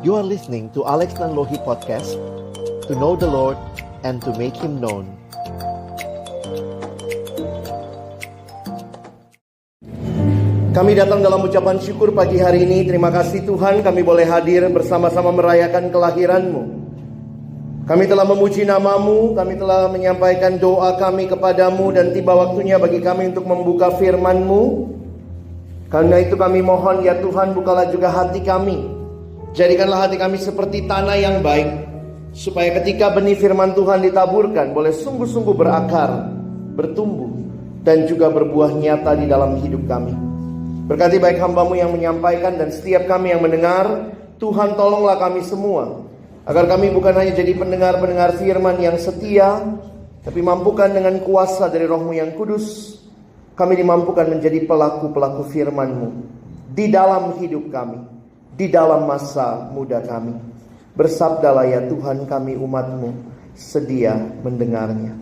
You are listening to Alex Nanlohi Podcast, to know the Lord and to make Him known. Kami datang dalam ucapan syukur pagi hari ini. Terima kasih Tuhan, kami boleh hadir bersama-sama merayakan kelahiran-Mu. Kami telah memuji nama-Mu, kami telah menyampaikan doa kami kepadamu, dan tiba waktunya bagi kami untuk membuka firman-Mu. Karena itu kami mohon ya Tuhan, bukalah juga hati kami. Jadikanlah hati kami seperti tanah yang baik, supaya ketika benih firman Tuhan ditaburkan, boleh sungguh-sungguh berakar, bertumbuh, dan juga berbuah nyata di dalam hidup kami. Berkati baik hamba-Mu yang menyampaikan dan setiap kami yang mendengar. Tuhan, tolonglah kami semua, agar kami bukan hanya jadi pendengar-pendengar firman yang setia, tapi mampukan dengan kuasa dari Roh-Mu yang kudus, kami dimampukan menjadi pelaku-pelaku firman-Mu di dalam hidup kami, di dalam masa muda kami. Bersabdalah ya Tuhan, kami umat-Mu sedia mendengarnya.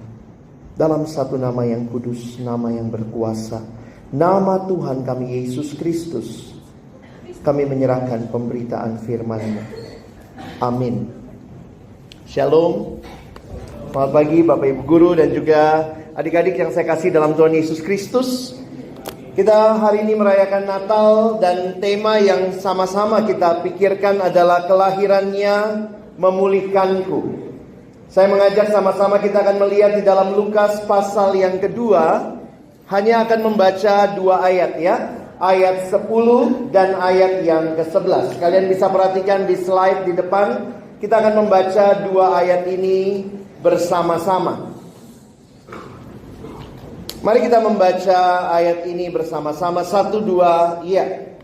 Dalam satu nama yang kudus, nama yang berkuasa, nama Tuhan kami Yesus Kristus, kami menyerahkan pemberitaan firman-Mu. Amin. Shalom. Selamat pagi Bapak Ibu Guru dan juga adik-adik yang saya kasih dalam Tuhan Yesus Kristus. Kita hari ini merayakan Natal, dan tema yang sama-sama kita pikirkan adalah kelahirannya memulihkanku. Saya mengajak sama-sama kita akan melihat di dalam Lukas pasal yang kedua. Hanya akan membaca 2 ayat ya, ayat 10 dan ayat yang ke-11. Kalian bisa perhatikan di slide di depan. Kita akan membaca 2 ayat ini bersama-sama. Mari kita membaca ayat ini bersama-sama. 1, 2, iya.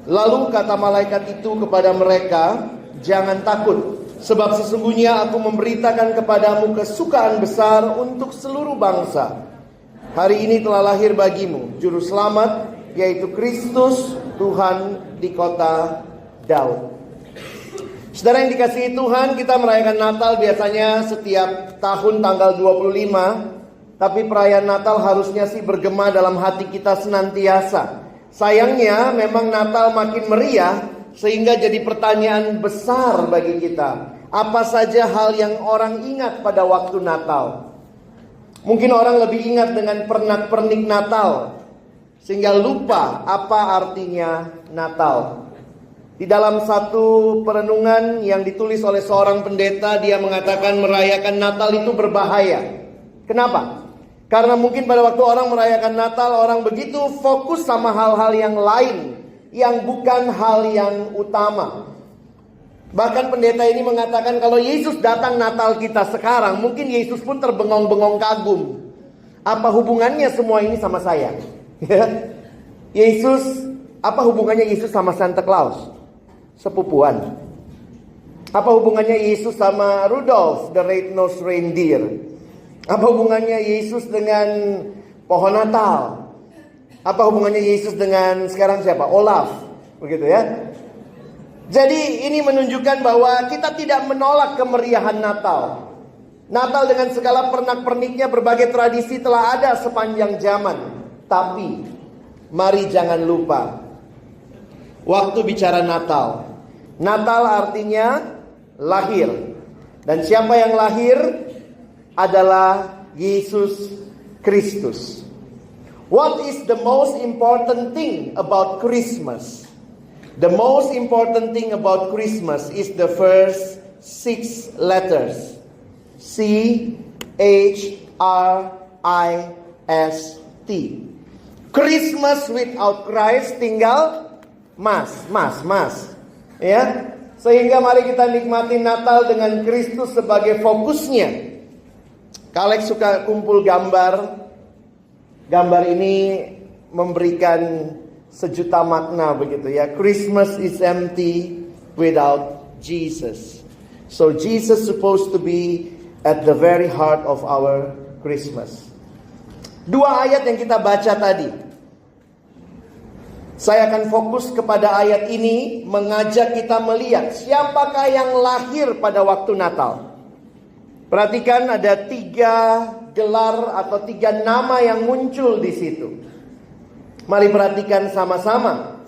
Lalu kata malaikat itu kepada mereka, jangan takut, sebab sesungguhnya aku memberitakan kepadamu kesukaan besar untuk seluruh bangsa. Hari ini telah lahir bagimu juru selamat, yaitu Kristus Tuhan di kota Daud. Saudara yang dikasihi Tuhan, kita merayakan Natal biasanya setiap tahun tanggal 25. Tapi perayaan Natal harusnya sih bergema dalam hati kita senantiasa. Sayangnya memang Natal makin meriah, sehingga jadi pertanyaan besar bagi kita. Apa saja hal yang orang ingat pada waktu Natal? Mungkin orang lebih ingat dengan pernak-pernik Natal, sehingga lupa apa artinya Natal. Di dalam satu perenungan yang ditulis oleh seorang pendeta, dia mengatakan merayakan Natal itu berbahaya. Kenapa? Karena mungkin pada waktu orang merayakan Natal, orang begitu fokus sama hal-hal yang lain, yang bukan hal yang utama. Bahkan pendeta ini mengatakan kalau Yesus datang Natal kita sekarang, mungkin Yesus pun terbengong-bengong kagum. Apa hubungannya semua ini sama saya? Yesus, apa hubungannya Yesus sama Santa Claus? Sepupuan. Apa hubungannya Yesus sama Rudolph, the red-nosed reindeer? Apa hubungannya Yesus dengan pohon Natal? Apa hubungannya Yesus dengan sekarang siapa? Olaf, begitu ya. Jadi ini menunjukkan bahwa kita tidak menolak kemeriahan Natal. Natal dengan segala pernak-perniknya, berbagai tradisi telah ada sepanjang zaman. Tapi mari jangan lupa, waktu bicara Natal, Natal artinya lahir. Dan siapa yang lahir? Adalah Yesus Kristus. What is the most important thing about Christmas? The most important thing about Christmas is the first 6 letters. C-H-R-I-S-T. Christmas without Christ tinggal mas. Ya. Sehingga mari kita nikmati Natal dengan Kristus sebagai fokusnya. Alex suka kumpul gambar. Gambar ini memberikan sejuta makna begitu ya. Christmas is empty without Jesus. So Jesus supposed to be at the very heart of our Christmas. 2 ayat yang kita baca tadi. Saya akan fokus kepada ayat ini, mengajak kita melihat siapakah yang lahir pada waktu Natal. Perhatikan ada 3 gelar atau 3 nama yang muncul di situ. Mari perhatikan sama-sama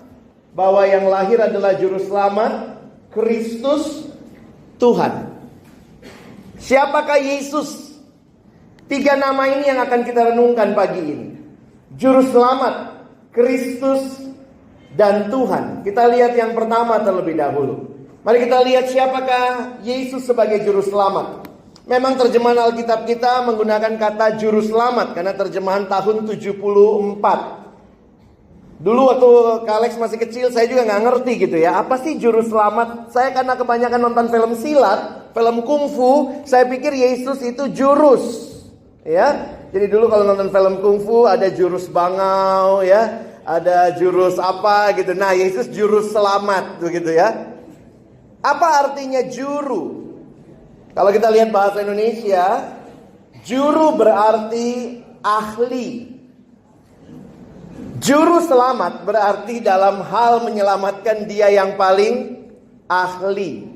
bahwa yang lahir adalah juru selamat, Kristus Tuhan. Siapakah Yesus? 3 nama ini yang akan kita renungkan pagi ini. Juru selamat, Kristus, dan Tuhan. Kita lihat yang pertama terlebih dahulu. Mari kita lihat siapakah Yesus sebagai juru selamat. Memang terjemahan Alkitab kita menggunakan kata juru selamat karena terjemahan tahun 74. Dulu waktu Kak Alex masih kecil saya juga nggak ngerti gitu ya. Apa sih juru selamat? Saya karena kebanyakan nonton film silat, film kungfu, saya pikir Yesus itu jurus. Ya, jadi dulu kalau nonton film kungfu ada jurus bangau ya, ada jurus apa gitu. Nah, Yesus jurus selamat begitu ya. Apa artinya juru? Kalau kita lihat bahasa Indonesia, juru berarti ahli. Juru selamat berarti dalam hal menyelamatkan dia yang paling ahli.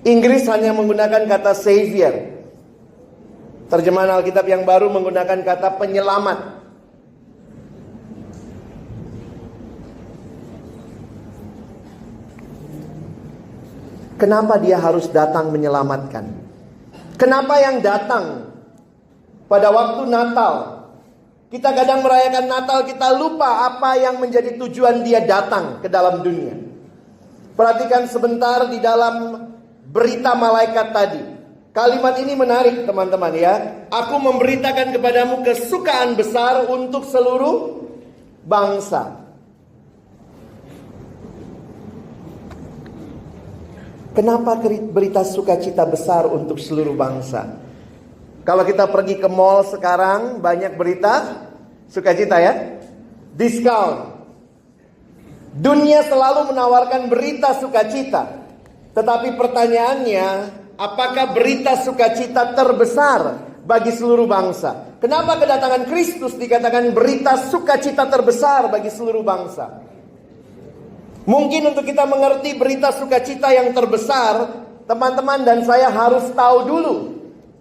Inggris hanya menggunakan kata savior. Terjemahan Alkitab yang baru menggunakan kata penyelamat. Kenapa dia harus datang menyelamatkan? Kenapa yang datang pada waktu Natal? Kita kadang merayakan Natal, kita lupa apa yang menjadi tujuan dia datang ke dalam dunia. Perhatikan sebentar di dalam berita malaikat tadi. Kalimat ini menarik teman-teman ya. Aku memberitakan kepadamu kesukaan besar untuk seluruh bangsa. Kenapa berita sukacita besar untuk seluruh bangsa? Kalau kita pergi ke mall sekarang, banyak berita sukacita ya. Diskon. Dunia selalu menawarkan berita sukacita. Tetapi pertanyaannya, apakah berita sukacita terbesar bagi seluruh bangsa? Kenapa kedatangan Kristus dikatakan berita sukacita terbesar bagi seluruh bangsa? Mungkin untuk kita mengerti berita sukacita yang terbesar, teman-teman dan saya harus tahu dulu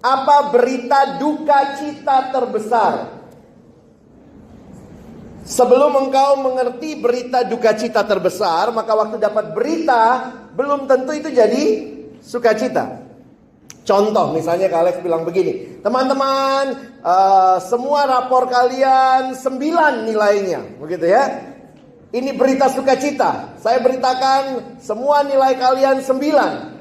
apa berita duka cita terbesar. Sebelum engkau mengerti berita duka cita terbesar, maka waktu dapat berita, belum tentu itu jadi sukacita. Contoh, misalnya Kak Alex bilang begini, teman-teman, semua rapor kalian 9 nilainya, begitu ya. Ini berita sukacita. Saya beritakan semua nilai kalian 9.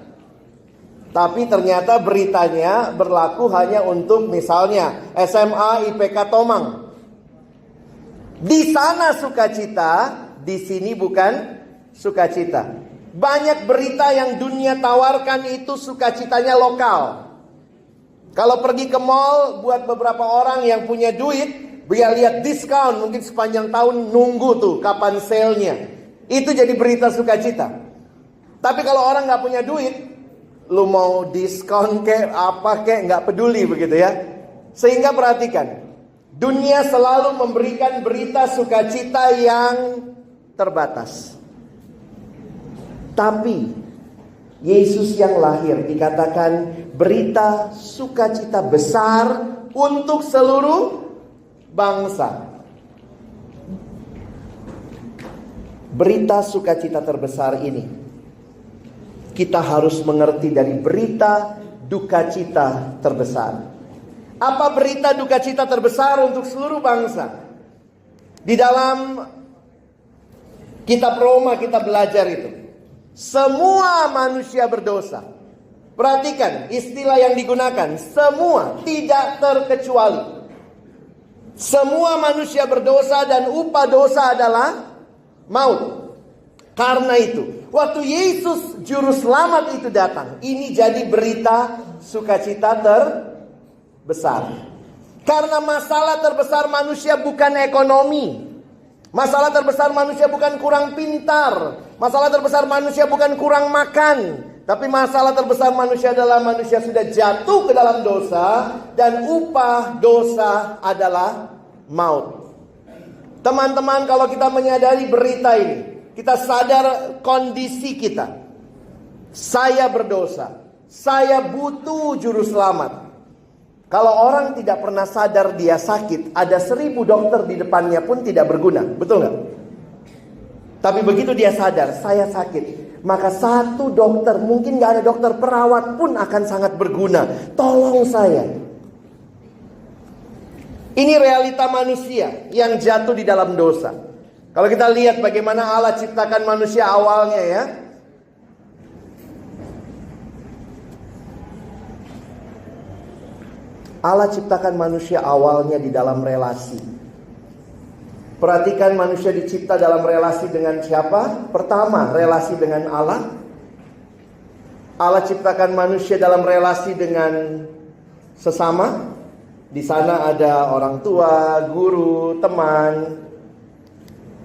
Tapi ternyata beritanya berlaku hanya untuk misalnya SMA IPK Tomang. Di sana sukacita, di sini bukan sukacita. Banyak berita yang dunia tawarkan itu sukacitanya lokal. Kalau pergi ke mall, buat beberapa orang yang punya duit, biar lihat diskon, mungkin sepanjang tahun nunggu tuh kapan sale-nya. Itu jadi berita sukacita. Tapi kalau orang gak punya duit, lu mau diskon kek apa kek gak peduli begitu ya. Sehingga perhatikan, dunia selalu memberikan berita sukacita yang terbatas. Tapi Yesus yang lahir dikatakan berita sukacita besar untuk seluruh bangsa. Berita sukacita terbesar ini kita harus mengerti dari berita duka cita terbesar. Apa berita duka cita terbesar untuk seluruh bangsa? Di dalam kitab Roma kita belajar itu. Semua manusia berdosa. Perhatikan istilah yang digunakan. Semua, tidak terkecuali. Semua manusia berdosa dan upah dosa adalah maut. Karena itu, waktu Yesus juru selamat itu datang, ini jadi berita sukacita terbesar. Karena masalah terbesar manusia bukan ekonomi. Masalah terbesar manusia bukan kurang pintar. Masalah terbesar manusia bukan kurang makan. Tapi masalah terbesar manusia adalah manusia sudah jatuh ke dalam dosa. Dan upah dosa adalah maut. Teman-teman, kalau kita menyadari berita ini, kita sadar kondisi kita. Saya berdosa. Saya butuh juru selamat. Kalau orang tidak pernah sadar dia sakit, ada 1000 dokter di depannya pun tidak berguna. Betul nggak? Tapi begitu dia sadar, saya sakit, maka satu dokter, mungkin nggak ada dokter, perawat pun akan sangat berguna. Tolong saya. Ini realita manusia yang jatuh di dalam dosa. Kalau kita lihat bagaimana Allah ciptakan manusia awalnya ya. Allah ciptakan manusia awalnya di dalam relasi. Perhatikan manusia dicipta dalam relasi dengan siapa? Pertama, relasi dengan Allah. Allah ciptakan manusia dalam relasi dengan sesama. Di sana ada orang tua, guru, teman.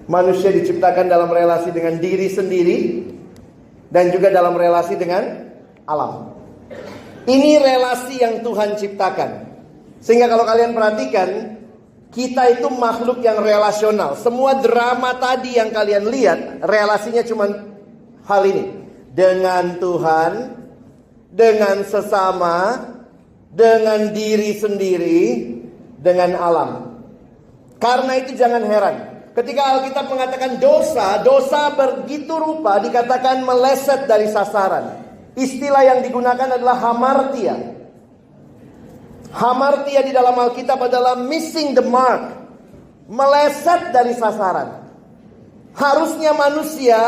Manusia diciptakan dalam relasi dengan diri sendiri dan juga dalam relasi dengan alam. Ini relasi yang Tuhan ciptakan. Sehingga kalau kalian perhatikan, kita itu makhluk yang relasional. Semua drama tadi yang kalian lihat, relasinya cuma hal ini. Dengan Tuhan, dengan sesama, dengan diri sendiri, dengan alam. Karena itu jangan heran, ketika Alkitab mengatakan dosa, dosa begitu rupa dikatakan meleset dari sasaran. Istilah yang digunakan adalah hamartia. Hamartia di dalam Alkitab adalah missing the mark, meleset dari sasaran. Harusnya manusia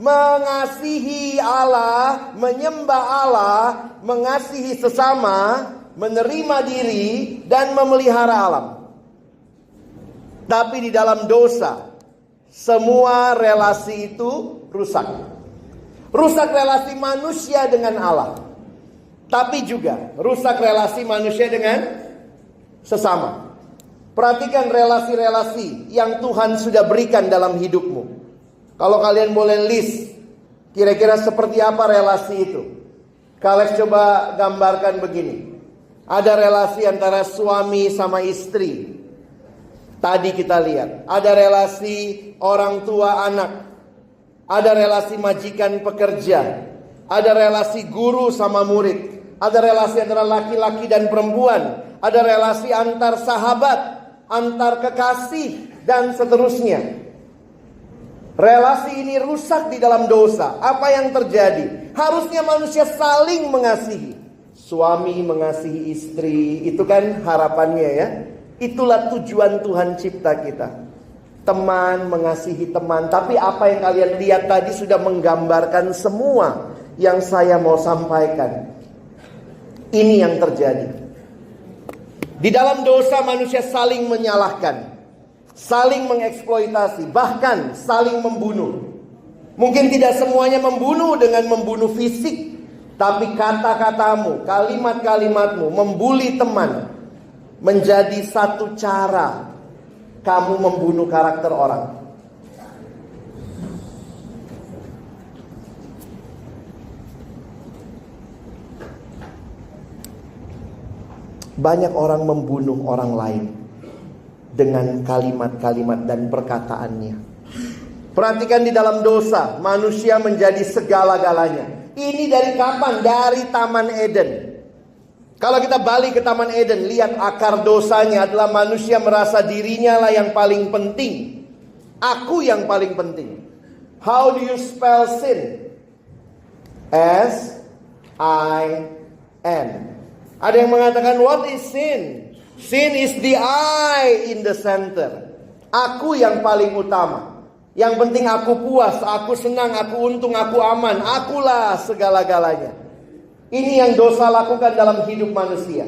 mengasihi Allah, menyembah Allah, mengasihi sesama, menerima diri, dan memelihara alam. Tapi di dalam dosa, semua relasi itu rusak. Rusak relasi manusia dengan Allah. Tapi juga rusak relasi manusia dengan sesama. Perhatikan relasi-relasi yang Tuhan sudah berikan dalam hidupmu. Kalau kalian boleh list, kira-kira seperti apa relasi itu? Kalian coba gambarkan begini. Ada relasi antara suami sama istri. Tadi kita lihat. Ada relasi orang tua anak. Ada relasi majikan pekerja. Ada relasi guru sama murid. Ada relasi antara laki-laki dan perempuan. Ada relasi antar sahabat, antar kekasih, dan seterusnya. Relasi ini rusak di dalam dosa. Apa yang terjadi? Harusnya manusia saling mengasihi. Suami mengasihi istri. Itu kan harapannya ya. Itulah tujuan Tuhan cipta kita. Teman mengasihi teman. Tapi apa yang kalian lihat tadi sudah menggambarkan semua yang saya mau sampaikan. Ini yang terjadi. Di dalam dosa manusia saling menyalahkan, saling mengeksploitasi, bahkan saling membunuh. Mungkin tidak semuanya membunuh dengan membunuh fisik, tapi kata-katamu, kalimat-kalimatmu, membuli teman, menjadi satu cara kamu membunuh karakter orang. Banyak orang membunuh orang lain dengan kalimat-kalimat dan perkataannya. Perhatikan di dalam dosa, manusia menjadi segala-galanya. Ini dari kapan? Dari Taman Eden. Kalau kita balik ke Taman Eden, lihat akar dosanya adalah manusia merasa dirinya lah yang paling penting. Aku yang paling penting. How do you spell sin? S-I-N. Ada yang mengatakan, what is sin? Sin is the I in the center. Aku yang paling utama. Yang penting aku puas, aku senang, aku untung, aku aman. Akulah segala-galanya. Ini yang dosa lakukan dalam hidup manusia.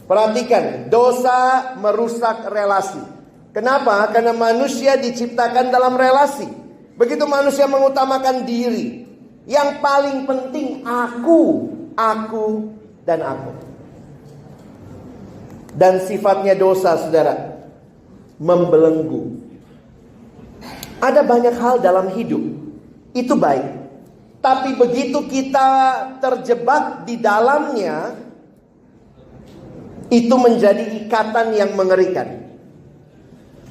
Perhatikan, dosa merusak relasi. Kenapa? Karena manusia diciptakan dalam relasi. Begitu manusia mengutamakan diri, yang paling penting aku, dan aku. Dan sifatnya dosa, saudara, membelenggu. Ada banyak hal dalam hidup, itu baik. Tapi begitu kita terjebak di dalamnya, itu menjadi ikatan yang mengerikan.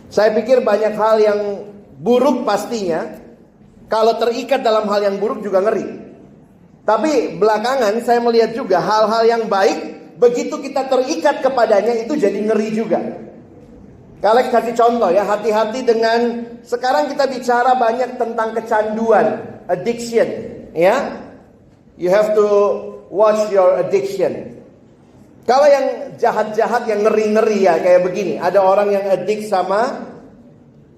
Saya pikir banyak hal yang buruk pastinya. Kalau terikat dalam hal yang buruk juga ngeri. Tapi belakangan saya melihat juga hal-hal yang baik begitu kita terikat kepadanya itu jadi ngeri juga. Kalian kasih contoh ya, hati-hati dengan, sekarang kita bicara banyak tentang kecanduan, addiction, ya. You have to watch your addiction. Kalau yang jahat-jahat, yang ngeri-ngeri ya, kayak begini. Ada orang yang addict sama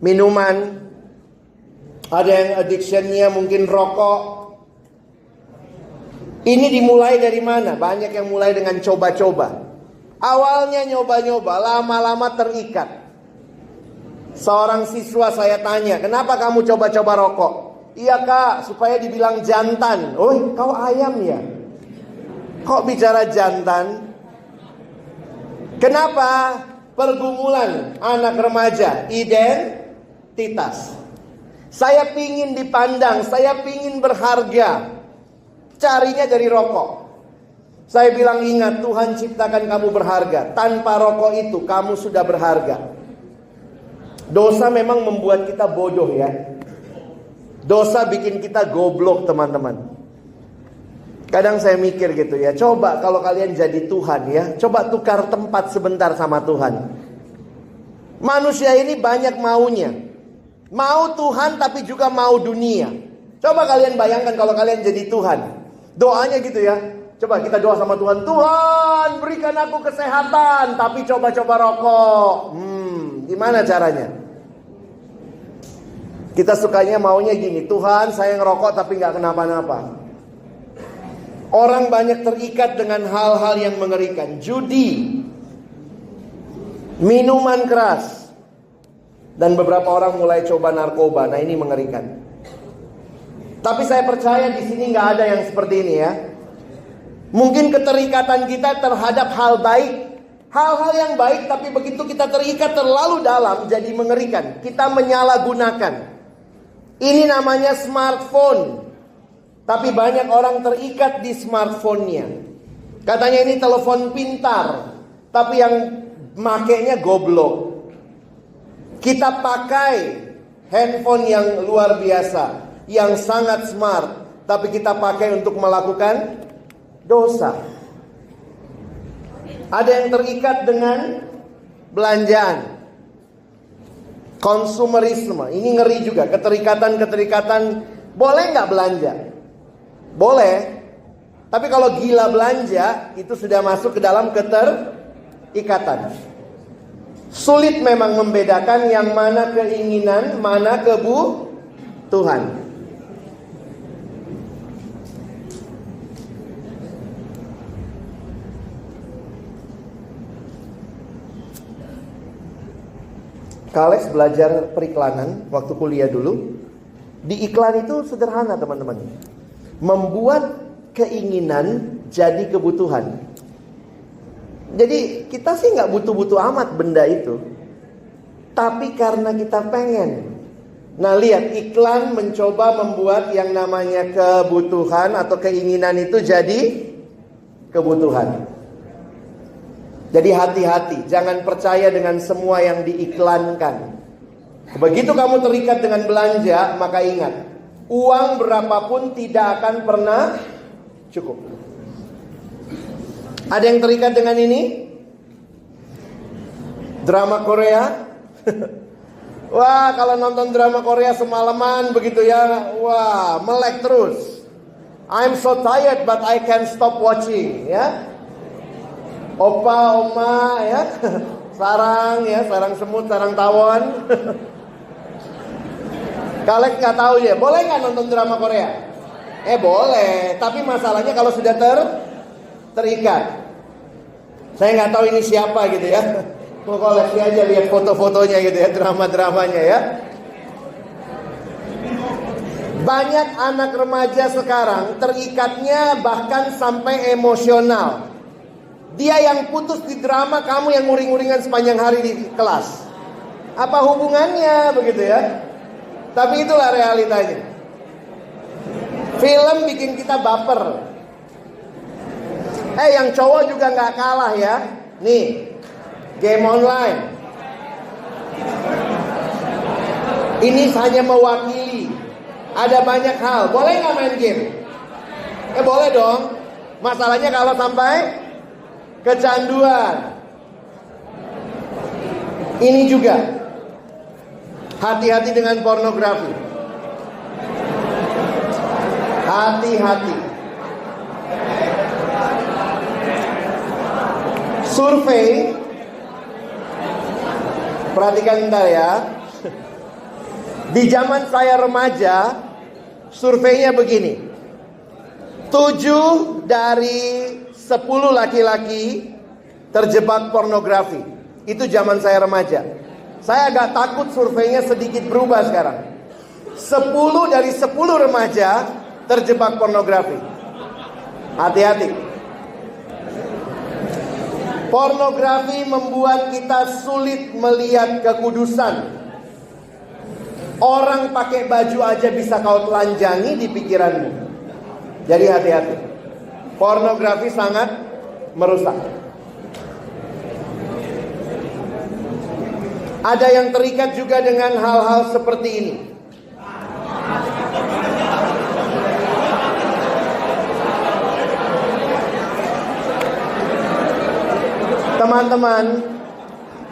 minuman. Ada yang addictionnya mungkin rokok. Ini dimulai dari mana? Banyak yang mulai dengan coba-coba. Awalnya nyoba-nyoba, lama-lama terikat. Seorang siswa saya tanya, kenapa kamu coba-coba rokok? Iya kak, supaya dibilang jantan. Oh, kau ayam ya? Kok bicara jantan? Kenapa? Pergumulan anak remaja, identitas. Saya pingin dipandang, saya pingin berharga. Carinya dari rokok. Saya bilang ingat, Tuhan ciptakan kamu berharga. Tanpa rokok itu kamu sudah berharga. Dosa memang membuat kita bodoh ya. Dosa bikin kita goblok teman-teman. Kadang saya mikir gitu ya, coba kalau kalian jadi Tuhan ya, coba tukar tempat sebentar sama Tuhan. Manusia ini banyak maunya. Mau Tuhan tapi juga mau dunia. Coba kalian bayangkan kalau kalian jadi Tuhan. Doanya gitu ya. Coba kita doa sama Tuhan. Tuhan berikan aku kesehatan, tapi coba-coba rokok. Gimana caranya? Kita sukanya maunya gini, Tuhan saya ngerokok tapi gak kenapa-napa. Orang banyak terikat dengan hal-hal yang mengerikan. Judi, minuman keras, dan beberapa orang mulai coba narkoba. Nah ini mengerikan. Tapi saya percaya di sini gak ada yang seperti ini ya. Mungkin keterikatan kita terhadap hal baik, hal-hal yang baik, tapi begitu kita terikat terlalu dalam jadi mengerikan. Kita menyalahgunakan. Ini namanya smartphone. Tapi banyak orang terikat di smartphone-nya. Katanya ini telepon pintar, tapi yang makainya goblok. Kita pakai handphone yang luar biasa, yang sangat smart, tapi kita pakai untuk melakukan dosa. Ada yang terikat dengan belanjaan, konsumerisme. Ini ngeri juga. Keterikatan. Boleh nggak belanja? Boleh. Tapi kalau gila belanja, itu sudah masuk ke dalam keterikatan. Sulit memang membedakan yang mana keinginan, mana kebutuhan. Kalex belajar periklanan waktu kuliah dulu. Di iklan itu sederhana teman-teman. Membuat keinginan jadi kebutuhan. Jadi kita sih gak butuh-butuh amat benda itu. Tapi karena kita pengen. Nah lihat, iklan mencoba membuat yang namanya kebutuhan atau keinginan itu jadi kebutuhan. Jadi hati-hati, jangan percaya dengan semua yang diiklankan. Begitu kamu terikat dengan belanja, maka ingat, uang berapapun tidak akan pernah cukup. Ada yang terikat dengan ini? Drama Korea? Wah, kalau nonton drama Korea semalaman begitu ya, wah, melek terus. I'm so tired but I can't stop watching, ya. Opa, oma, ya. Sarang, ya, sarang semut, sarang tawon. Kalian nggak tahu ya, boleh nggak nonton drama Korea? Boleh, tapi masalahnya kalau sudah terikat. Saya nggak tahu ini siapa gitu ya. Mau koleksi aja, lihat foto-fotonya gitu ya, drama-dramanya ya. Banyak anak remaja sekarang terikatnya bahkan sampai emosional. Dia yang putus di drama, kamu yang nguring-nguringan sepanjang hari di kelas. Apa hubungannya begitu ya? Tapi itulah realitanya. Film bikin kita baper. Yang cowok juga nggak kalah ya. Nih, game online. Ini hanya mewakili. Ada banyak hal. Boleh nggak main game? Boleh dong. Masalahnya kalau sampai kecanduan. Ini juga, hati-hati dengan pornografi. Hati-hati. Survei, perhatikan bentar ya. Di zaman saya remaja, surveinya begini. 7 dari 10 laki-laki terjebak pornografi. Itu zaman saya remaja. Saya agak takut surveinya sedikit berubah sekarang. 10 dari 10 remaja terjebak pornografi. Hati-hati. Pornografi membuat kita sulit melihat kekudusan. Orang pakai baju aja bisa kau telanjangi di pikiranmu. Jadi hati-hati. Pornografi sangat merusak. Ada yang terikat juga dengan hal-hal seperti ini. Teman-teman,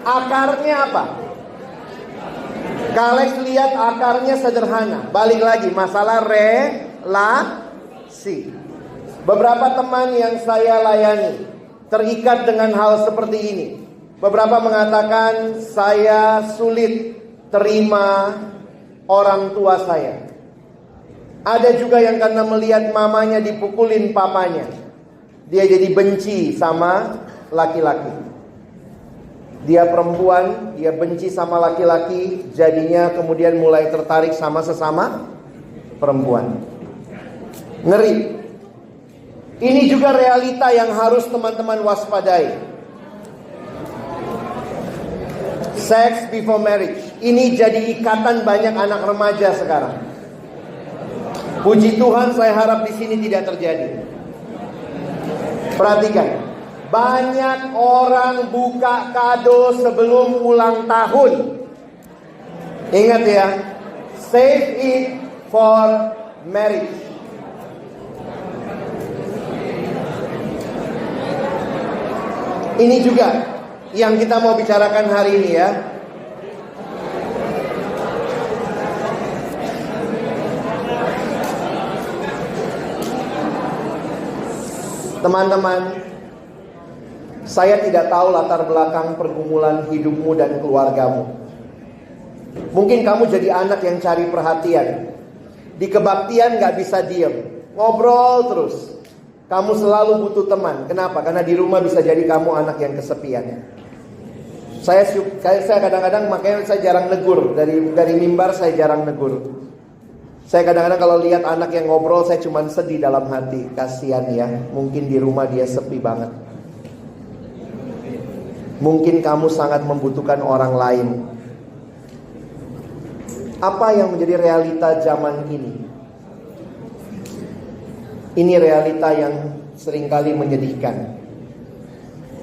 akarnya apa? Kalian lihat akarnya sederhana. Balik lagi, masalah relasi. Beberapa teman yang saya layani terikat dengan hal seperti ini. Beberapa mengatakan saya sulit terima orang tua saya. Ada juga yang karena melihat mamanya dipukulin papanya, dia jadi benci sama laki-laki. Dia perempuan, dia benci sama laki-laki, jadinya kemudian mulai tertarik sama sesama perempuan. Ngeri. Ini juga realita yang harus teman-teman waspadai. Sex before marriage. Ini jadi ikatan banyak anak remaja sekarang. Puji Tuhan, saya harap di sini tidak terjadi. Perhatikan. Banyak orang buka kado sebelum ulang tahun. Ingat ya, save it for marriage. Ini juga yang kita mau bicarakan hari ini ya. Teman-teman, saya tidak tahu latar belakang pergumulan hidupmu dan keluargamu. Mungkin kamu jadi anak yang cari perhatian. Di kebaktian gak bisa diem, ngobrol terus. Kamu selalu butuh teman. Kenapa? Karena di rumah bisa jadi kamu anak yang kesepian. Saya kadang-kadang, makanya saya jarang negur. Dari mimbar saya jarang negur. Saya kadang-kadang kalau lihat anak yang ngobrol, saya cuma sedih dalam hati. Kasihan ya, mungkin di rumah dia sepi banget. Mungkin kamu sangat membutuhkan orang lain. Apa yang menjadi realita zaman ini? Ini realita yang seringkali menyedihkan.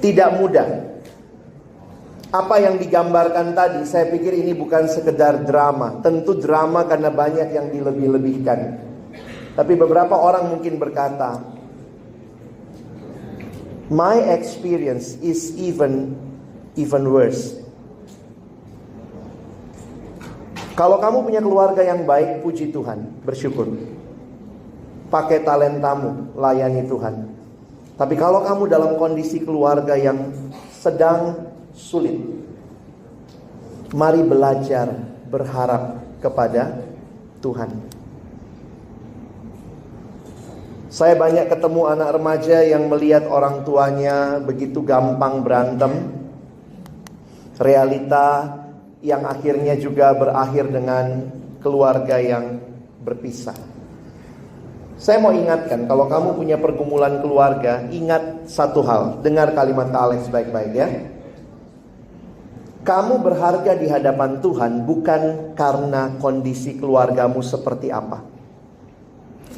Tidak mudah. Apa yang digambarkan tadi, saya pikir ini bukan sekedar drama. Tentu drama karena banyak yang dilebih-lebihkan. Tapi beberapa orang mungkin berkata, my experience is even worse. Kalau kamu punya keluarga yang baik, puji Tuhan, bersyukur. Pakai talentamu, layani Tuhan. Tapi kalau kamu dalam kondisi keluarga yang sedang sulit, mari belajar berharap kepada Tuhan. Saya banyak ketemu anak remaja yang melihat orang tuanya begitu gampang berantem. Realita yang akhirnya juga berakhir dengan keluarga yang berpisah. Saya mau ingatkan, kalau kamu punya pergumulan keluarga, ingat satu hal. Dengar kalimat Kak Alex baik-baik ya. Kamu berharga di hadapan Tuhan bukan karena kondisi keluargamu seperti apa.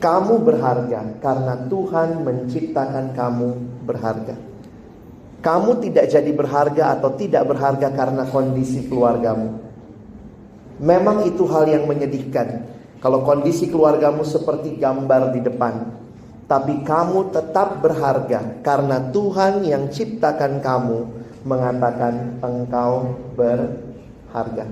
Kamu berharga karena Tuhan menciptakan kamu berharga. Kamu tidak jadi berharga atau tidak berharga karena kondisi keluargamu. Memang itu hal yang menyedihkan. Kalau kondisi keluargamu seperti gambar di depan. tapi kamu tetap berharga karena Tuhan yang ciptakan kamu mengatakan engkau berharga.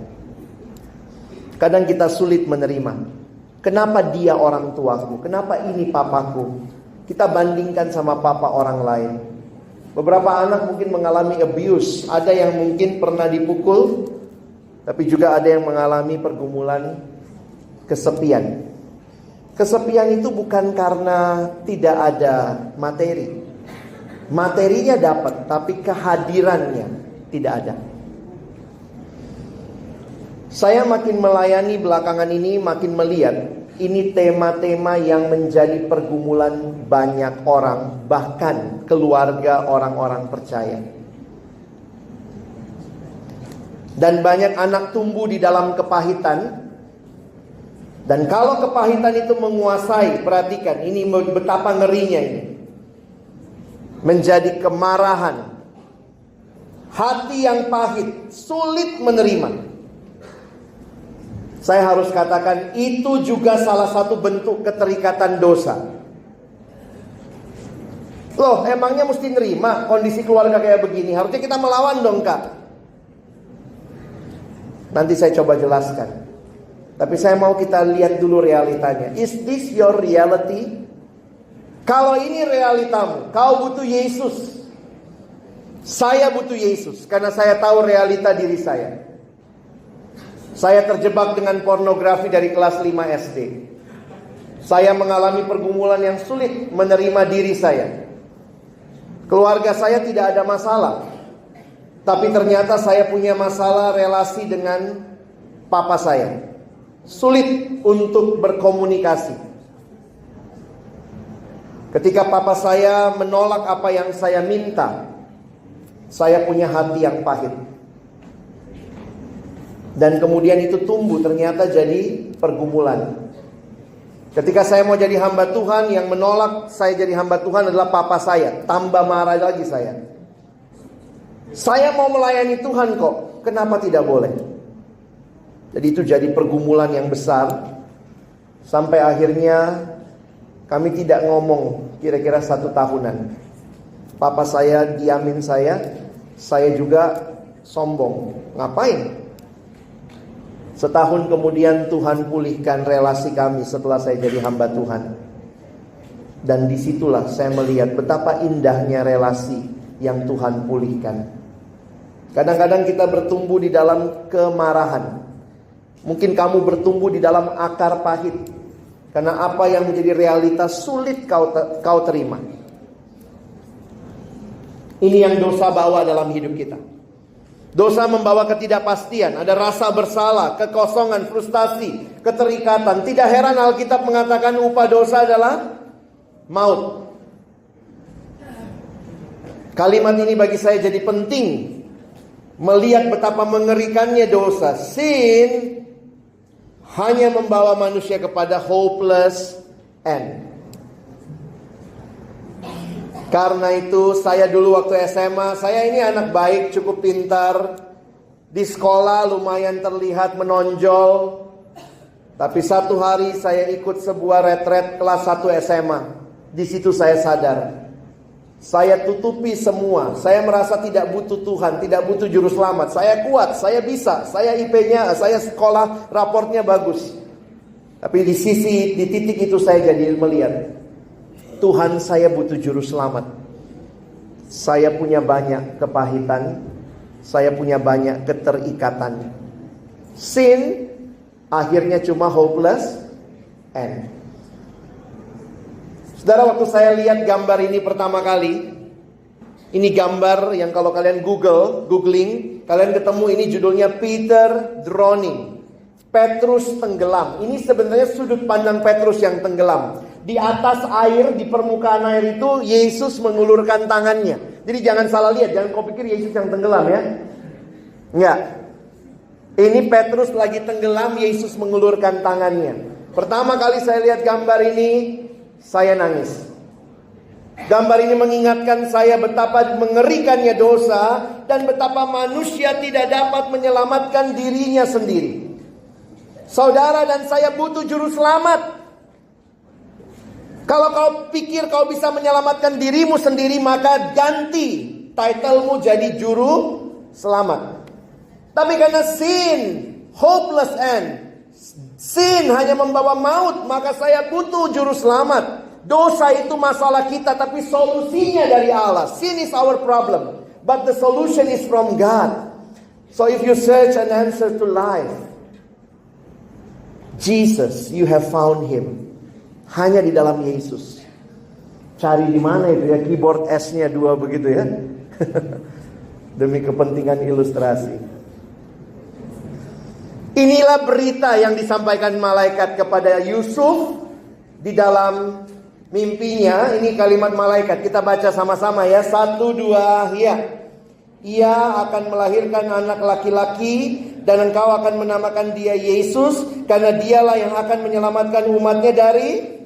Kadang kita sulit menerima. Kenapa dia orang tuaku? Kenapa ini papaku? Kita bandingkan sama papa orang lain. Beberapa anak mungkin mengalami abuse. Ada yang mungkin pernah dipukul, tapi juga ada yang mengalami pergumulan kesepian. Kesepian itu bukan karena tidak ada materi. Materinya dapat, tapi kehadirannya tidak ada. Saya makin melayani belakangan ini, makin melihat ini tema-tema yang menjadi pergumulan banyak orang, bahkan keluarga orang-orang percaya. Dan banyak anak tumbuh di dalam kepahitan. Dan kalau kepahitan itu menguasai, perhatikan, ini betapa ngerinya ini. Menjadi kemarahan. Hati yang pahit, sulit menerima. Saya harus katakan itu juga salah satu bentuk keterikatan dosa. Loh, emangnya mesti nerima kondisi keluarga kayak begini? Harusnya kita melawan dong, Kak. Nanti saya coba jelaskan. Tapi saya mau kita lihat dulu realitanya. Is this your reality? Kalau ini realitamu, kau butuh Yesus. Saya butuh Yesus karena saya tahu realita diri saya. Saya terjebak dengan pornografi dari kelas 5 SD. Saya mengalami pergumulan yang sulit menerima diri saya. Keluarga saya tidak ada masalah. Tapi ternyata saya punya masalah relasi dengan papa saya. Sulit untuk berkomunikasi. Ketika papa saya menolak apa yang saya minta, saya punya hati yang pahit. Dan kemudian itu tumbuh ternyata jadi pergumulan. Ketika saya mau jadi hamba Tuhan, yang menolak saya jadi hamba Tuhan adalah papa saya. Tambah marah lagi saya. Saya mau melayani Tuhan kok, kenapa tidak boleh? Jadi itu jadi pergumulan yang besar. Sampai akhirnya kami tidak ngomong kira-kira 1 tahunan. Papa saya diamin saya juga sombong. Ngapain? Setahun kemudian Tuhan pulihkan relasi kami setelah saya jadi hamba Tuhan. Dan disitulah saya melihat betapa indahnya relasi yang Tuhan pulihkan. Kadang-kadang kita bertumbuh di dalam kemarahan. Mungkin kamu bertumbuh di dalam akar pahit. Karena apa yang menjadi realitas sulit kau terima. Ini yang dosa bawa dalam hidup kita. Dosa membawa ketidakpastian, ada rasa bersalah, kekosongan, frustasi, keterikatan. Tidak heran Alkitab mengatakan upah dosa adalah maut. Kalimat ini bagi saya jadi penting. Melihat betapa mengerikannya dosa. Sin hanya membawa manusia kepada hopeless end. Karena itu saya dulu waktu SMA, saya ini anak baik, cukup pintar. Di sekolah lumayan terlihat menonjol. Tapi satu hari saya ikut sebuah retret kelas 1 SMA. Di situ saya sadar. Saya tutupi semua. Saya merasa tidak butuh Tuhan, tidak butuh juru selamat. Saya kuat, saya bisa. Saya IP-nya, saya sekolah, raportnya bagus. Tapi di titik itu saya jadi melihat. Tuhan, saya butuh juru selamat. Saya punya banyak kepahitan. Saya punya banyak keterikatan. Sin akhirnya cuma hopeless end. Saudara, waktu saya lihat gambar ini pertama kali, ini gambar yang kalau kalian googling, kalian ketemu ini judulnya Peter Drowning. Petrus tenggelam. Ini sebenarnya sudut pandang Petrus yang tenggelam. Di atas air, di permukaan air itu Yesus mengulurkan tangannya. Jadi jangan salah lihat, jangan kau pikir Yesus yang tenggelam ya. Enggak. Ini Petrus lagi tenggelam, Yesus mengulurkan tangannya. Pertama kali saya lihat gambar ini, saya nangis. Gambar ini mengingatkan saya betapa mengerikannya dosa dan betapa manusia tidak dapat menyelamatkan dirinya sendiri. Saudara dan saya butuh juru selamat. Kalau kau pikir kau bisa menyelamatkan dirimu sendiri, maka ganti titlemu jadi juru selamat. Tapi karena sin, hopeless end, sin hanya membawa maut, maka saya butuh juru selamat. Dosa itu masalah kita, tapi solusinya dari Allah. Sin is our problem, but the solution is from God. So if you search an answer to life, Jesus, you have found Him. Hanya di dalam Yesus. Cari di mana itu ya, keyboard S-nya 2 begitu ya. Demi kepentingan ilustrasi. Inilah berita yang disampaikan malaikat kepada Yusuf di dalam mimpinya. Ini kalimat malaikat, kita baca sama-sama ya. 1, 2, ya. Ia akan melahirkan anak laki-laki dan engkau akan menamakan dia Yesus, karena dialah yang akan menyelamatkan umatnya dari...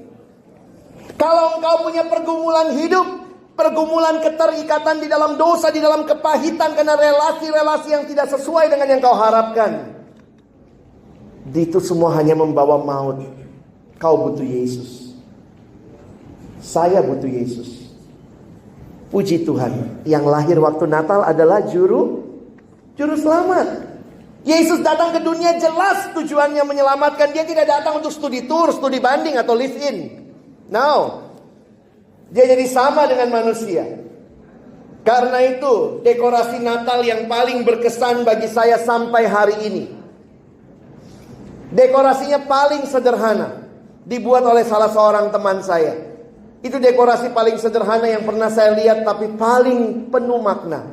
Kalau engkau punya pergumulan hidup, pergumulan keterikatan di dalam dosa, di dalam kepahitan karena relasi-relasi yang tidak sesuai dengan yang kau harapkan, itu semua hanya membawa maut. Kau butuh Yesus. Saya butuh Yesus. Puji Tuhan, yang lahir waktu Natal adalah juru selamat. Yesus datang ke dunia jelas tujuannya menyelamatkan. Dia tidak datang untuk studi tour, studi banding atau live in. No. Dia jadi sama dengan manusia. Karena itu dekorasi Natal yang paling berkesan bagi saya sampai hari ini, dekorasinya paling sederhana, dibuat oleh salah seorang teman saya. Itu dekorasi paling sederhana yang pernah saya lihat, tapi paling penuh makna.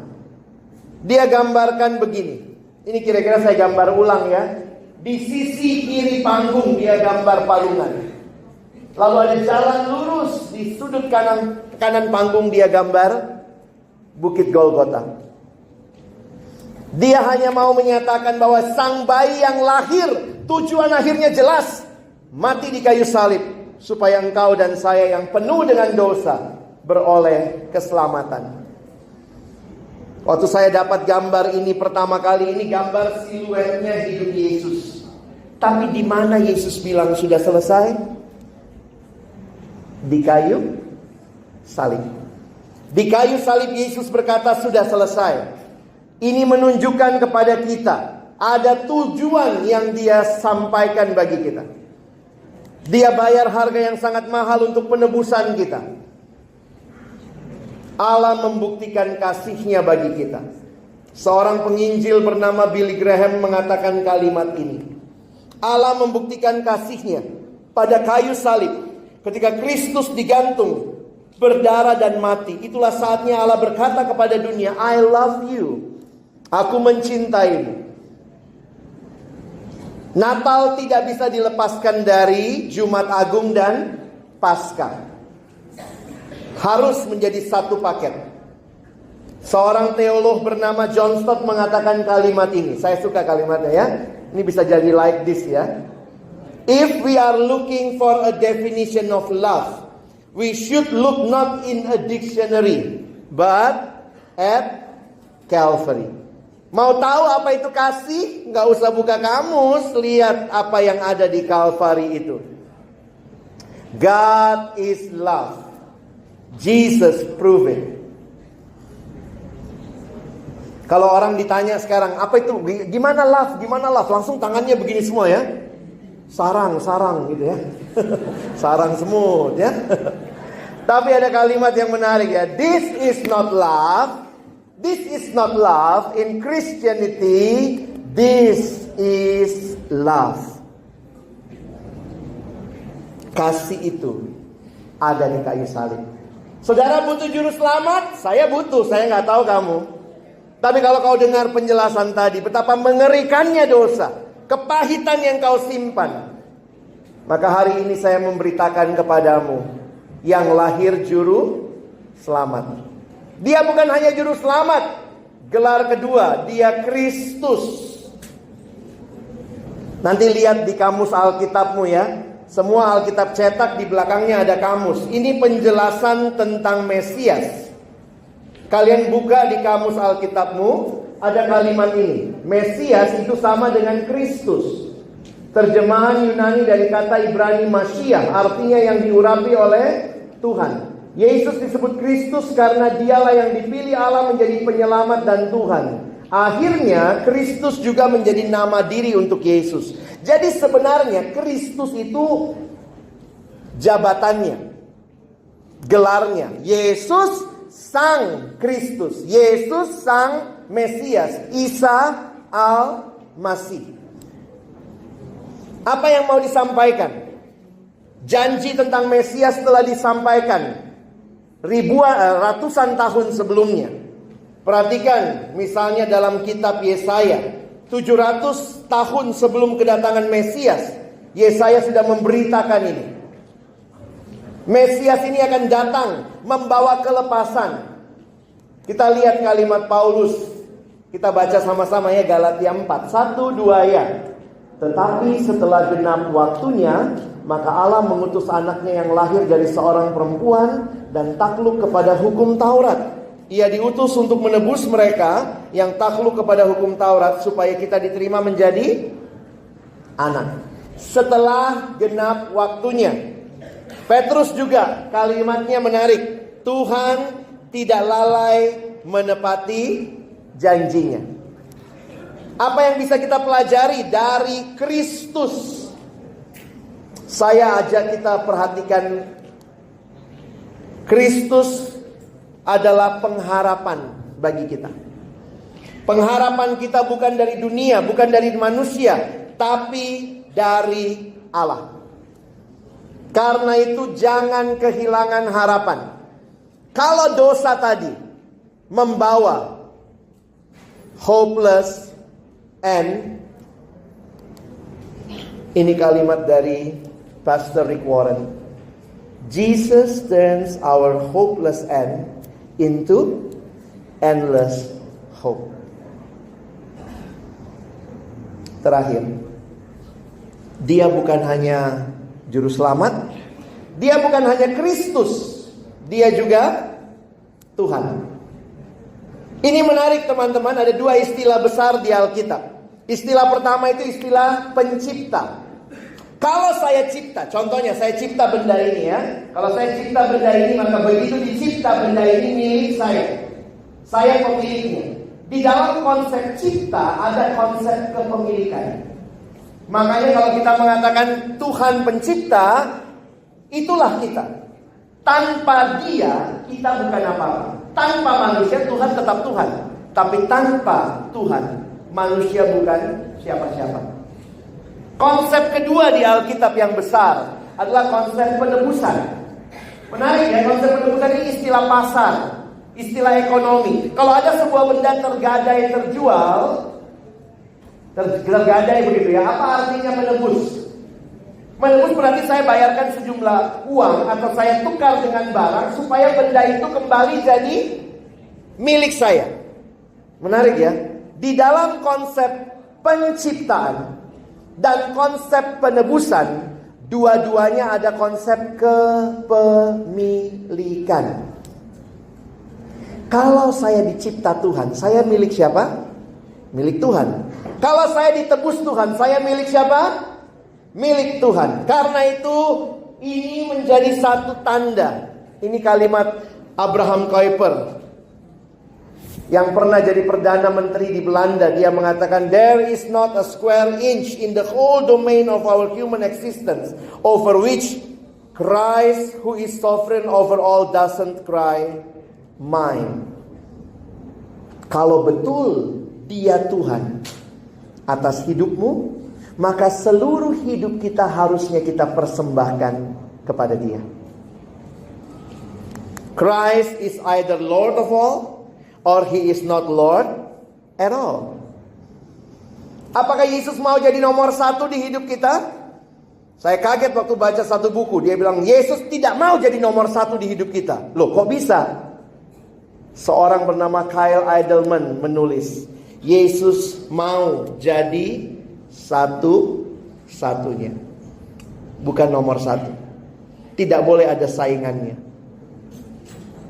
Dia gambarkan begini. Ini kira-kira saya gambar ulang ya. Di sisi kiri panggung dia gambar palungan. Lalu ada jalan lurus, di sudut kanan panggung dia gambar Bukit Golgota. Dia hanya mau menyatakan bahwa sang bayi yang lahir, tujuan akhirnya jelas, mati di kayu salib, supaya engkau dan saya yang penuh dengan dosa beroleh keselamatan. Waktu saya dapat gambar ini pertama kali, ini gambar siluetnya hidup Yesus. Tapi di mana Yesus bilang sudah selesai? Di kayu salib. Di kayu salib Yesus berkata sudah selesai. Ini menunjukkan kepada kita ada tujuan yang dia sampaikan bagi kita. Dia bayar harga yang sangat mahal untuk penebusan kita. Allah membuktikan kasih-Nya bagi kita. Seorang penginjil bernama Billy Graham mengatakan kalimat ini. Allah membuktikan kasih-Nya pada kayu salib. Ketika Kristus digantung, berdarah dan mati, itulah saatnya Allah berkata kepada dunia, I love you. Aku mencintaimu. Natal tidak bisa dilepaskan dari Jumat Agung dan Paskah. Harus menjadi satu paket. Seorang teolog bernama John Stott mengatakan kalimat ini. Saya suka kalimatnya ya. Ini bisa jadi like this ya. If we are looking for a definition of love, we should look not in a dictionary, but at Calvary. Mau tahu apa itu kasih? Nggak usah buka kamus, lihat apa yang ada di Calvary itu. God is love. Jesus prove it. Kalau orang ditanya sekarang, apa itu? Gimana love? Gimana love? Langsung tangannya begini semua ya. Sarang gitu ya. Sarang semut ya. Tapi ada kalimat yang menarik ya. This is not love. This is not love. In Christianity, this is love. Kasih itu ada di kayu salib. Saudara butuh juru selamat? Saya butuh, saya nggak tahu kamu. Tapi kalau kau dengar penjelasan tadi, betapa mengerikannya dosa, kepahitan yang kau simpan, maka hari ini saya memberitakan kepadamu, yang lahir juru selamat. Dia bukan hanya juru selamat, gelar kedua, dia Kristus. Nanti lihat di kamus Alkitabmu ya. Semua Alkitab cetak di belakangnya ada kamus. Ini penjelasan tentang Mesias. Kalian buka di kamus Alkitabmu, ada kalimat ini. Mesias itu sama dengan Kristus. Terjemahan Yunani dari kata Ibrani Mashiach, artinya yang diurapi oleh Tuhan. Yesus disebut Kristus karena dialah yang dipilih Allah menjadi penyelamat dan Tuhan. Akhirnya Kristus juga menjadi nama diri untuk Yesus. Jadi sebenarnya Kristus itu jabatannya, gelarnya. Yesus Sang Kristus, Yesus Sang Mesias, Isa Al-Masih. Apa yang mau disampaikan? Janji tentang Mesias telah disampaikan ratusan tahun sebelumnya. Perhatikan misalnya dalam kitab Yesaya, 700 tahun sebelum kedatangan Mesias, Yesaya sudah memberitakan ini. Mesias ini akan datang membawa kelepasan. Kita lihat kalimat Paulus. Kita baca sama-sama ya, Galatia 4, 1, 2 ya. Tetapi setelah genap waktunya, maka Allah mengutus anaknya yang lahir dari seorang perempuan dan takluk kepada hukum Taurat. Ia diutus untuk menebus mereka yang takluk kepada hukum Taurat, supaya kita diterima menjadi anak. Setelah genap waktunya. Petrus juga kalimatnya menarik. Tuhan tidak lalai menepati janjinya. Apa yang bisa kita pelajari dari Kristus? Saya ajak kita perhatikan, Kristus adalah pengharapan bagi kita. Pengharapan kita bukan dari dunia, bukan dari manusia, tapi dari Allah. Karena itu jangan kehilangan harapan. Kalau dosa tadi membawa hopeless end, ini kalimat dari Pastor Rick Warren. Jesus turns our hopeless end into endless hope. Terakhir, dia bukan hanya juru selamat, dia bukan hanya Kristus, dia juga Tuhan. Ini menarik teman-teman, ada dua istilah besar di Alkitab. Istilah pertama itu istilah pencipta. Kalau saya cipta, contohnya saya cipta benda ini ya. Kalau saya cipta benda ini, maka begitu dicipta benda ini milik saya. Saya pemiliknya. Di dalam konsep cipta ada konsep kepemilikan. Makanya kalau kita mengatakan Tuhan pencipta, itulah kita. Tanpa dia, kita bukan apa-apa. Tanpa manusia, Tuhan tetap Tuhan. Tapi tanpa Tuhan, manusia bukan siapa-siapa. Konsep kedua di Alkitab yang besar adalah konsep penebusan. Menarik ya, konsep penebusan ini istilah pasar, istilah ekonomi. Kalau ada sebuah benda tergadai terjual, tergadai begitu ya, apa artinya menebus? Menebus berarti saya bayarkan sejumlah uang atau saya tukar dengan barang supaya benda itu kembali jadi milik saya. Menarik ya. Di dalam konsep penciptaan dan konsep penebusan, dua-duanya ada konsep kepemilikan. Kalau saya dicipta Tuhan, saya milik siapa? Milik Tuhan. Kalau saya ditebus Tuhan, saya milik siapa? Milik Tuhan. Karena itu ini menjadi satu tanda. Ini kalimat Abraham Kuyper yang pernah jadi Perdana Menteri di Belanda. Dia mengatakan, there is not a square inch in the whole domain of our human existence over which Christ, who is sovereign over all, doesn't cry mine. Kalau betul dia Tuhan atas hidupmu, maka seluruh hidup kita harusnya kita persembahkan kepada dia. Christ is either Lord of all, or he is not Lord at all. Apakah Yesus mau jadi nomor satu di hidup kita? Saya kaget waktu baca satu buku. Dia bilang Yesus tidak mau jadi nomor satu di hidup kita. Loh kok bisa? Seorang bernama Kyle Idleman menulis, Yesus mau jadi satu-satunya, bukan nomor satu. Tidak boleh ada saingannya.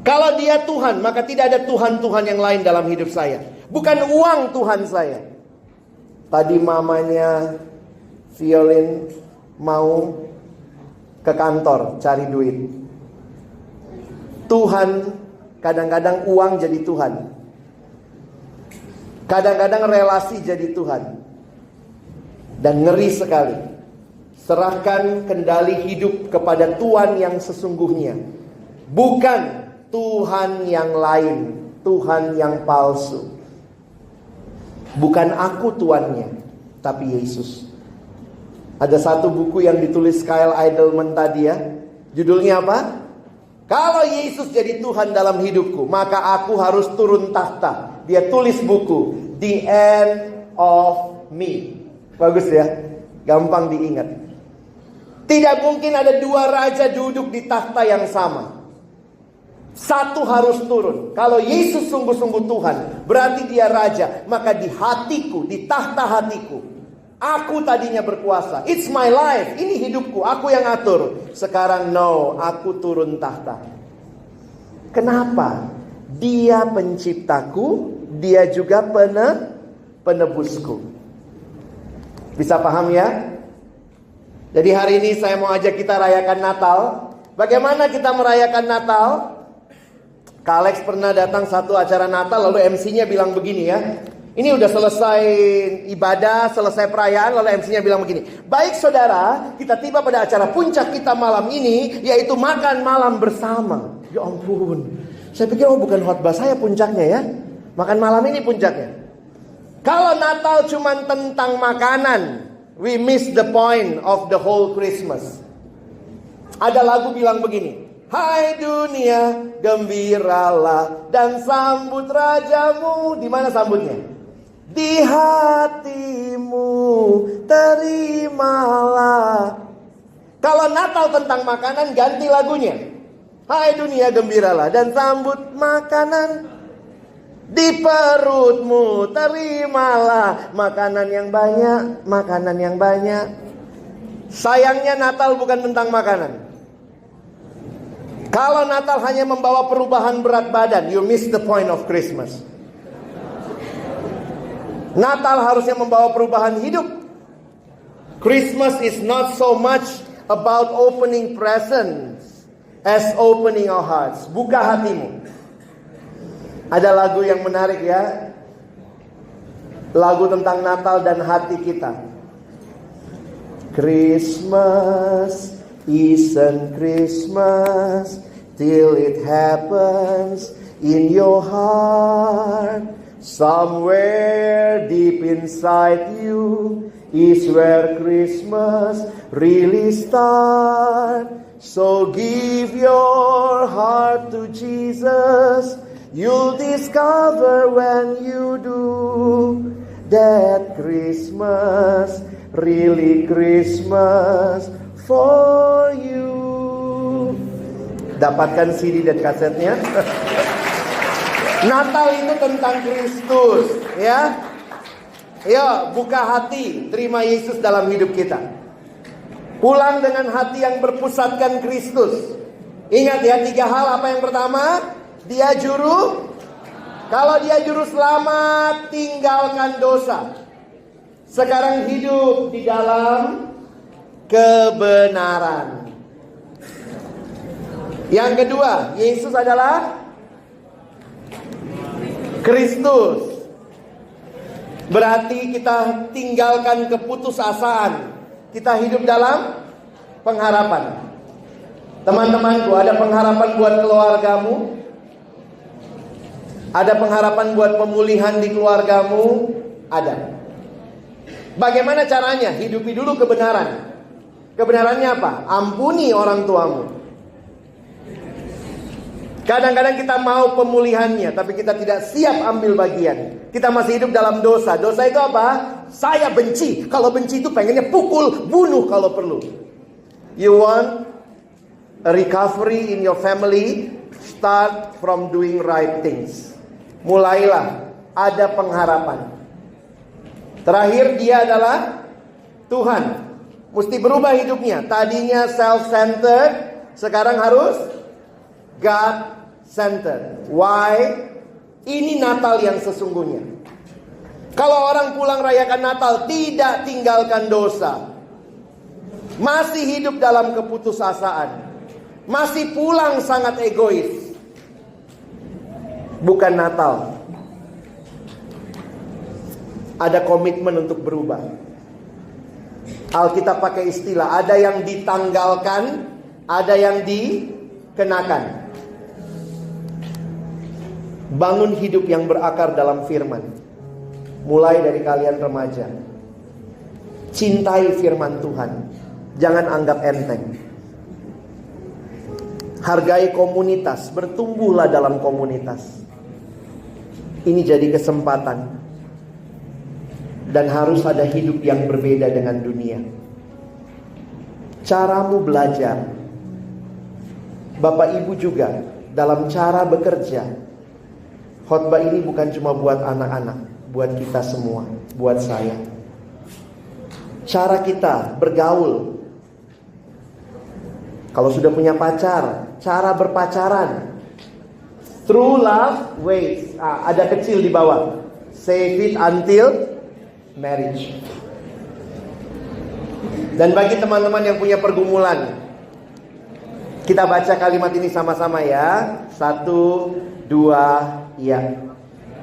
Kalau dia Tuhan, maka tidak ada Tuhan-Tuhan yang lain dalam hidup saya. Bukan uang Tuhan saya. Tadi mamanya Violin mau ke kantor cari duit. Tuhan, kadang-kadang uang jadi Tuhan. Kadang-kadang relasi jadi Tuhan. Dan ngeri sekali. Serahkan kendali hidup kepada Tuhan yang sesungguhnya. Bukan Tuhan yang lain, Tuhan yang palsu. Bukan aku tuannya, tapi Yesus. Ada satu buku yang ditulis Kyle Idleman tadi ya. Judulnya apa? Kalau Yesus jadi Tuhan dalam hidupku, maka aku harus turun tahta. Dia tulis buku The End of Me. Bagus ya, gampang diingat. Tidak mungkin ada dua raja duduk di tahta yang sama. Satu harus turun. Kalau Yesus sungguh-sungguh Tuhan, berarti dia raja. Maka di hatiku, di tahta hatiku, aku tadinya berkuasa. It's my life, ini hidupku, aku yang atur. Sekarang no, aku turun tahta. Kenapa? Dia penciptaku, dia juga penebusku. Bisa paham ya? Jadi hari ini saya mau ajak kita rayakan Natal. Bagaimana kita merayakan Natal? Kak Alex pernah datang satu acara Natal, lalu MC-nya bilang begini ya. Ini udah selesai ibadah, selesai perayaan, lalu MC-nya bilang begini. Baik saudara, kita tiba pada acara puncak kita malam ini, yaitu makan malam bersama. Ya ampun, saya pikir bukan khotbah saya puncaknya ya. Makan malam ini puncaknya. Kalau Natal cuma tentang makanan, we miss the point of the whole Christmas. Ada lagu bilang begini. Hai dunia, gembiralah dan sambut rajamu. Di mana sambutnya? Di hatimu, terimalah. Kalau Natal tentang makanan, ganti lagunya. Hai dunia, gembiralah dan sambut makanan. Di perutmu, terimalah makanan yang banyak, makanan yang banyak. Sayangnya Natal bukan tentang makanan. Kalau Natal hanya membawa perubahan berat badan, you miss the point of Christmas. Natal harusnya membawa perubahan hidup. Christmas is not so much about opening presents as opening our hearts. Buka hatimu. Ada lagu yang menarik ya. Lagu tentang Natal dan hati kita. Christmas isn't Christmas till it happens in your heart. Somewhere deep inside you is where Christmas really starts. So give your heart to Jesus. You'll discover when you do that Christmas really Christmas for you. Dapatkan CD dan kasetnya. Natal itu tentang Kristus, ya. Ayo buka hati, terima Yesus dalam hidup kita. Pulang dengan hati yang berpusatkan Kristus. Ingat ya, 3 hal. Apa yang pertama? Dia juru. Kalau dia juru selamat, tinggalkan dosa. Sekarang hidup di dalam kebenaran. Yang kedua, Yesus adalah Kristus. Berarti kita tinggalkan keputusasaan. Kita hidup dalam pengharapan. Teman-temanku, ada pengharapan buat keluargamu. Ada pengharapan buat pemulihan di keluargamu. Ada. Bagaimana caranya? Hidupi dulu kebenaran. Kebenarannya apa? Ampuni orang tuamu. Kadang-kadang kita mau pemulihannya, tapi kita tidak siap ambil bagian. Kita masih hidup dalam dosa. Dosa itu apa? Saya benci. Kalau benci itu pengennya pukul, bunuh kalau perlu. You want a recovery in your family? Start from doing right things. Mulailah ada pengharapan. Terakhir, dia adalah Tuhan. Mesti berubah hidupnya. Tadinya self-centered, sekarang harus God-centered. Why? Ini Natal yang sesungguhnya. Kalau orang pulang rayakan Natal, tidak tinggalkan dosa. masih hidup dalam keputusasaan, masih pulang sangat egois. Bukan Natal. Ada komitmen untuk berubah. Alkitab pakai istilah, ada yang ditanggalkan, ada yang dikenakan. Bangun hidup yang berakar dalam firman. Mulai dari kalian remaja. Cintai firman Tuhan. Jangan anggap enteng. Hargai komunitas, bertumbuhlah dalam komunitas. Ini jadi kesempatan. Dan harus ada hidup yang berbeda dengan dunia. Caramu belajar. Bapak Ibu juga dalam cara bekerja. Khotbah ini bukan cuma buat anak-anak, buat kita semua, buat saya. Cara kita bergaul. Kalau sudah punya pacar, cara berpacaran. True love waits. Ada kecil di bawah. Save it until marriage. Dan bagi teman-teman yang punya pergumulan, kita baca kalimat ini sama-sama ya. 1, 2, ya.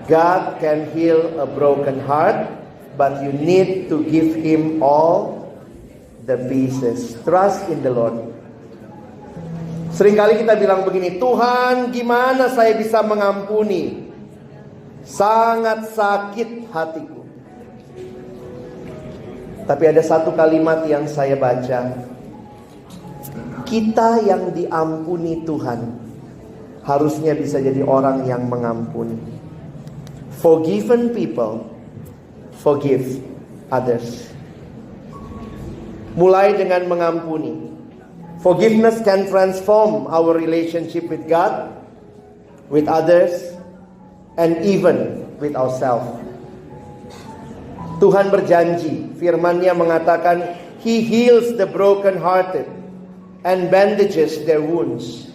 God can heal a broken heart, but you need to give him all the pieces. Trust in the Lord. Seringkali kita bilang begini, Tuhan, gimana saya bisa mengampuni? Sangat sakit hatiku. Tapi ada satu kalimat yang saya baca. Kita yang diampuni Tuhan harusnya bisa jadi orang yang mengampuni. Forgiven people forgive others. Mulai dengan mengampuni. Forgiveness can transform our relationship with God, with others, and even with ourselves. Tuhan berjanji, firman-Nya mengatakan, He heals the broken-hearted and bandages their wounds.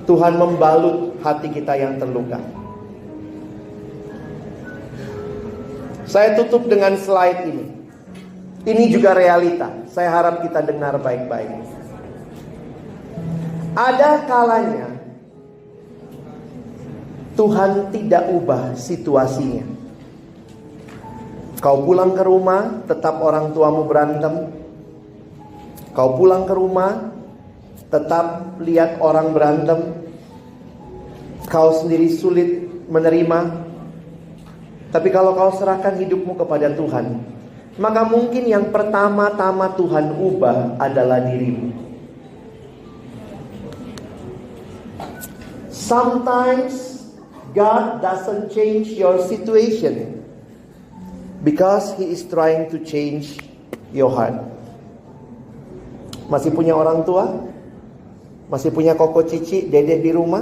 Tuhan membalut hati kita yang terluka. Saya tutup dengan slide ini. Ini juga realita. Saya harap kita dengar baik-baik. Ada kalanya Tuhan tidak ubah situasinya. Kau pulang ke rumah, tetap orang tuamu berantem. Kau pulang ke rumah, tetap lihat orang berantem. Kau sendiri sulit menerima. Tapi kalau kau serahkan hidupmu kepada Tuhan, maka mungkin yang pertama-tama Tuhan ubah adalah dirimu. Sometimes God doesn't change your situation because He is trying to change your heart. Masih punya orang tua? Masih punya koko cici, dedek di rumah?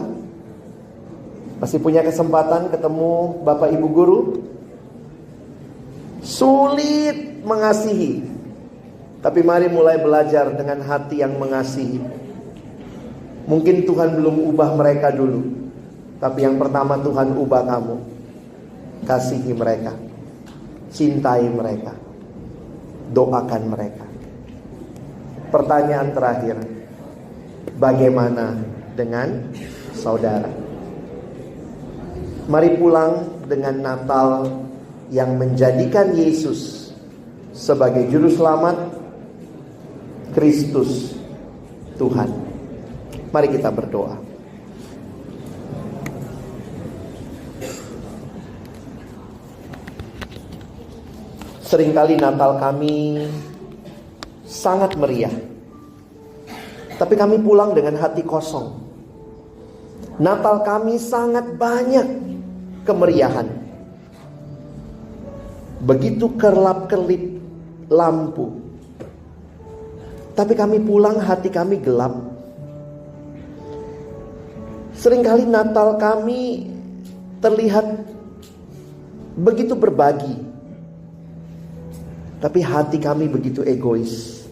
Masih punya kesempatan ketemu bapak ibu guru? Sulit mengasihi. Tapi mari mulai belajar dengan hati yang mengasihi. Mungkin Tuhan belum ubah mereka dulu, tapi yang pertama Tuhan ubah kamu. Kasihi mereka, cintai mereka, doakan mereka. Pertanyaan terakhir, bagaimana dengan saudara? Mari pulang dengan Natal yang menjadikan Yesus sebagai juru selamat, Kristus Tuhan. Mari kita berdoa. Seringkali Natal kami sangat meriah, tapi kami pulang dengan hati kosong. Natal kami sangat banyak kemeriahan. Begitu kerlap-kerlip lampu, tapi kami pulang hati kami gelap. Seringkali Natal kami terlihat begitu berbagi, tapi hati kami begitu egois.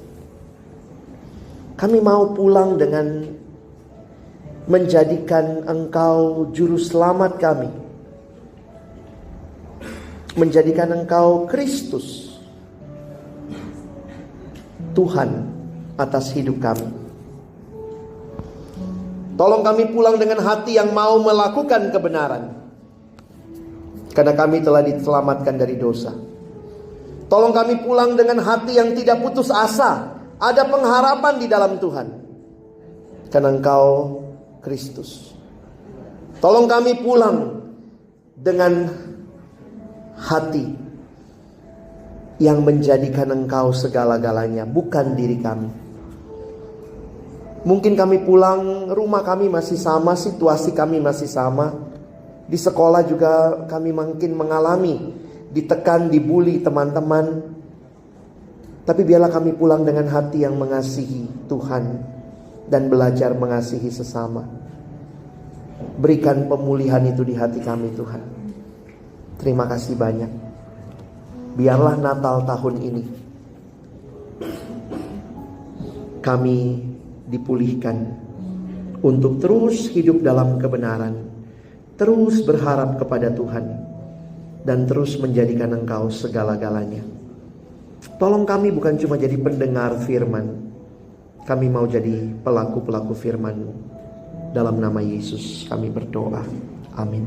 Kami mau pulang dengan menjadikan Engkau juru selamat kami, menjadikan Engkau Kristus. Tuhan atas hidup kami. Tolong kami pulang dengan hati yang mau melakukan kebenaran, karena kami telah diselamatkan dari dosa. Tolong kami pulang dengan hati yang tidak putus asa, ada pengharapan di dalam Tuhan, karena Engkau Kristus. Tolong kami pulang dengan hati yang menjadikan Engkau segala-galanya, bukan diri kami. Mungkin kami pulang, rumah kami masih sama, situasi kami masih sama. Di sekolah juga kami mungkin mengalami ditekan, dibully teman-teman. Tapi biarlah kami pulang dengan hati yang mengasihi Tuhan dan belajar mengasihi sesama. Berikan pemulihan itu di hati kami, Tuhan. Terima kasih banyak. Biarlah Natal tahun ini kami dipulihkan untuk terus hidup dalam kebenaran, terus berharap kepada Tuhan, dan terus menjadikan Engkau segala-galanya. Tolong kami bukan cuma jadi pendengar firman, kami mau jadi pelaku-pelaku firman-Mu. Dalam nama Yesus kami berdoa. Amin.